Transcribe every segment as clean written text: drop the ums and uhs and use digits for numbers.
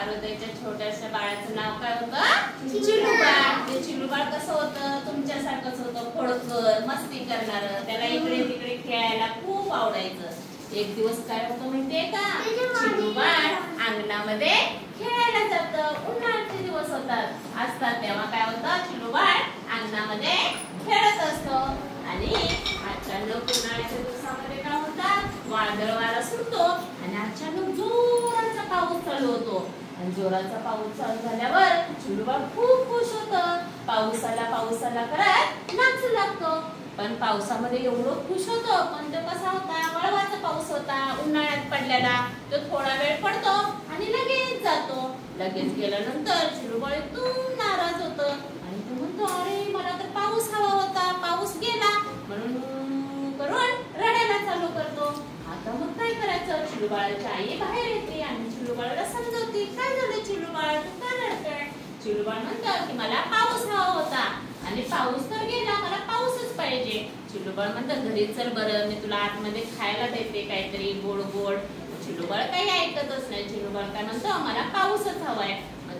खारुताईच्या छोट्याशा बाळाचं नाव काय होतं? चिलूबाळ. ते चिलूबाळ कसं होतं? तुमच्यासारखंच होतं, खोडकर, मस्ती करणार, त्याला इकडे तिकडे खेळायला खूप आवडायचं. एक दिवस काय होतं माहितीये का? चिलूबाळ अंगणामध्ये खेळायला जातं. उन्हाळ्याचे दिवस असतात तेव्हा काय होतं? चिलूबाळ अंगणामध्ये खेळत असतो आणि अचानक उन्हाळ्याच्या दिवसामध्ये काय होतात? वादळ वारा सुटतो आणि अचानक जोराचा पाऊस चालू होतो. आणि जोराचा पाऊस चालू झाल्यावर चिलूबाळ खूप खुश होतं. पाऊस आला करत नाचू लागतो. पण पावसामध्ये एवढं खुश होतो, पण तो कसा होता? वळवाचा पाऊस होता, उन्हाळ्यात पडलेला. तो थोडा वेळ पडतो आणि लगेच जातो. लगेच गेल्यानंतर चिलूबाळ एकदम नाराज होतं आणि तो म्हणतो, अरे मला तर पाऊस हवा होता, पाऊस गेला, म्हणून करून रडायला चालू करतो. आता मग काय करायचं? चिलूबाळाची आई बाहेर येते आणि चिलूबाळाला समजवते, काय झालं चिलूबाळ, तू का रडतोय? चिलूबाळ म्हणतं की मला पाऊस हवा होता आणि पाऊस तर गेला, मला पाऊसच पाहिजे. चिलूबाळ म्हणतं घरी चल बरं, मी तुला आतमध्ये खायला देते काहीतरी गोड गोड. चिलूबाळ काही ऐकतच नाही. चिलूबाळ काय म्हणतो, मला पाऊसच हवाय.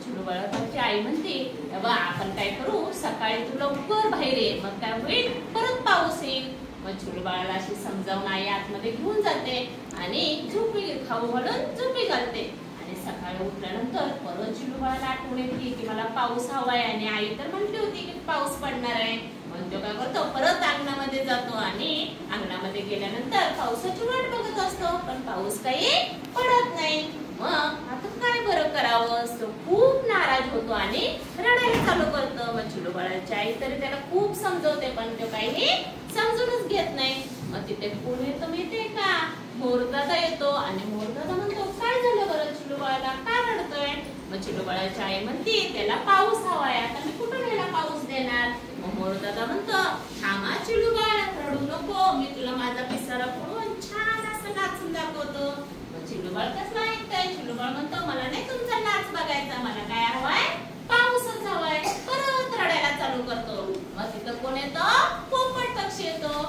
चिलूबाळाची आई म्हणते, बा आपण काय करू, सकाळी तू लवकर बाहेर ये, मग काय होईल, परत पाऊस येईल. मग चिलूबाळाला अशी समजावून आई आतमध्ये घेऊन जाते आणि झोपी खाऊ घालून झोपी घालते. आणि सकाळी उठल्यानंतर परत चिलूबाळाला आठवण येते की मला पाऊस हवाय आणि आई तर म्हटली होती की पाऊस पडणार आहे. मग तो काय करतो, परत अंगणामध्ये जातो आणि अंगणामध्ये गेल्यानंतर पावसाची वाट बघत असतो, पण पाऊस काही पडत नाही. मग आता काय बरं करावं? तो खूप नाराज होतो आणि रडायला चालू करतो. मग चिलूबाळाची आई तरी त्याला खूप समजवते, पण तो काही समजूनच घेत नाही. मग तिथे कोण येतो माहितीये का? मोरदादा येतो आणि मोरदादा म्हणतो, काय झालं बरं चिलूबाळाला, का रडतोय? मग चिलूबाळाची आई म्हणते, त्याला पाऊस हवाय, आता मी कुठून याला पाऊस देणार? मग मोरदादा म्हणतो, थांबा चिलूबाळ, रडू नको, मी तुला माझा पिसारा फोडून छान असं नाचून दाखवतो. मग चिलूबाळ कसं ऐकतंय? चिलूबाळ म्हणतो, मला नाही तुमचा नाच बघायचा, मला काय हवाय? पाऊसच हवाय. परत रडायला चालू करतो. मग तिथं कोण येतं? पोपट पक्षी येतो.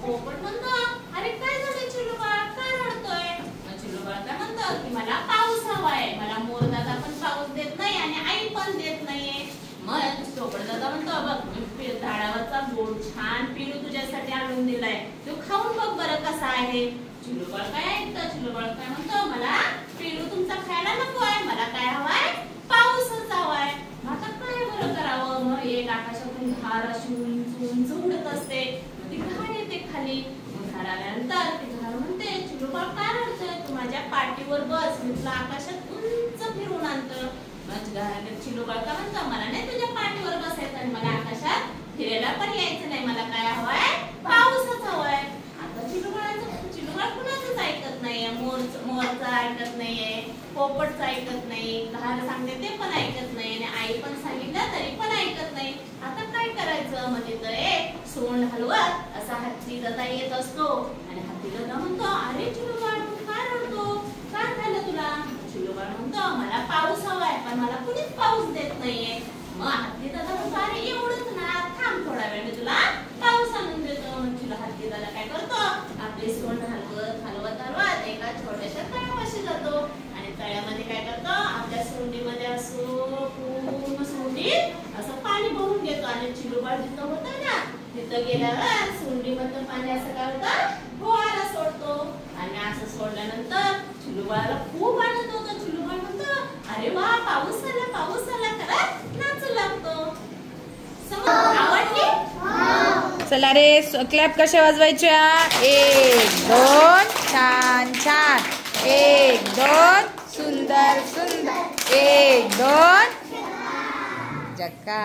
पोपट म्हणतो, अरे काय झालं चिलूबाळ, का रडतोय? मग चिलूबाळ काय म्हणतो की मला पाऊस हवाय, मला मोरदादा पण पाऊस देत नाही आणि आई पण देत नाहीये. मग पोपटदादा म्हणतो, बघ मी झाडावरचा गोड छान पेरू तुझ्यासाठी आणून दिलाय, तू खाऊन बघ बरं कसा आहे. चिलूबाळ काय ऐकतं? चिलूबाळ काय म्हणतो, मला पेरू तुमचा खायला नको आहे, मला काय हवाय? पाऊसच हवाय. आता काय बरं करावं? मग एक आकाशातून घार अशी उंच उंच उडत असते. ती घार येते खाली. घार आल्यानंतर ती घार म्हणते, चिलूबाळ का रडतोय? तू माझ्या पाठीवर बस, मी तुला आकाशात उंच फिरवून आणतं. चिलूबाळ का म्हणतो, मला नाही तुझ्या पाठीवर बसायचं आणि मला आकाशात फिरायला पण यायचं नाही, मला काय हवाय? पाऊसच हवाय. आता चिलूबाळ कुणाचंच ऐकत नाहीये. मोरचं ऐकत नाहीये, पोपटचं ऐकत नाही, घार सांगते ते पण ऐकत नाही आणि आई पण सांगितलं तरी पण ऐकत नाही. आता काय करायचं? मग तिथं एक सोंड हलवत असा हत्ती दादा येत असतो आणि हत्ती दादा म्हणतो, अरे चिलूबाळ तू का रडतो, काय झालं तुला? चिलूबाळ म्हणतो, मला पाऊस हवाय, पण मला कुणीच पाऊस देत नाहीये. मग हत्ती दादा म्हणतो, अरे एवढंच ना, थांब थोडा वेळ, मी तुला पाऊस आणून देतो. हत्ती दादा काय करतो, आपली सोंड हलवत एका छोट्याशा तळ्यापाशी जातो आणि तळ्यामध्ये काय करतो, आपल्या सोंडीमध्ये असं पूर्ण सोंडीत असं पाणी भरून घेतो आणि चिलूबाळ जिथं होतं ना, तिथं गेल्यावर सोंडीमधलं पाणी असं काय होतं, फुवारा सोडतो. आणि असं सोडल्यानंतर चिलूबाळाला खूप आनंद होतो. चिलूबाळ म्हणतो, अरे वा, पाऊस आला करत नाचू लागतो. आवडली? चला रे, क्लॅप कशा वाजवायच्या? 1 2 छान छान, 1 2 सुंदर सुंदर, 1 2 जक्का.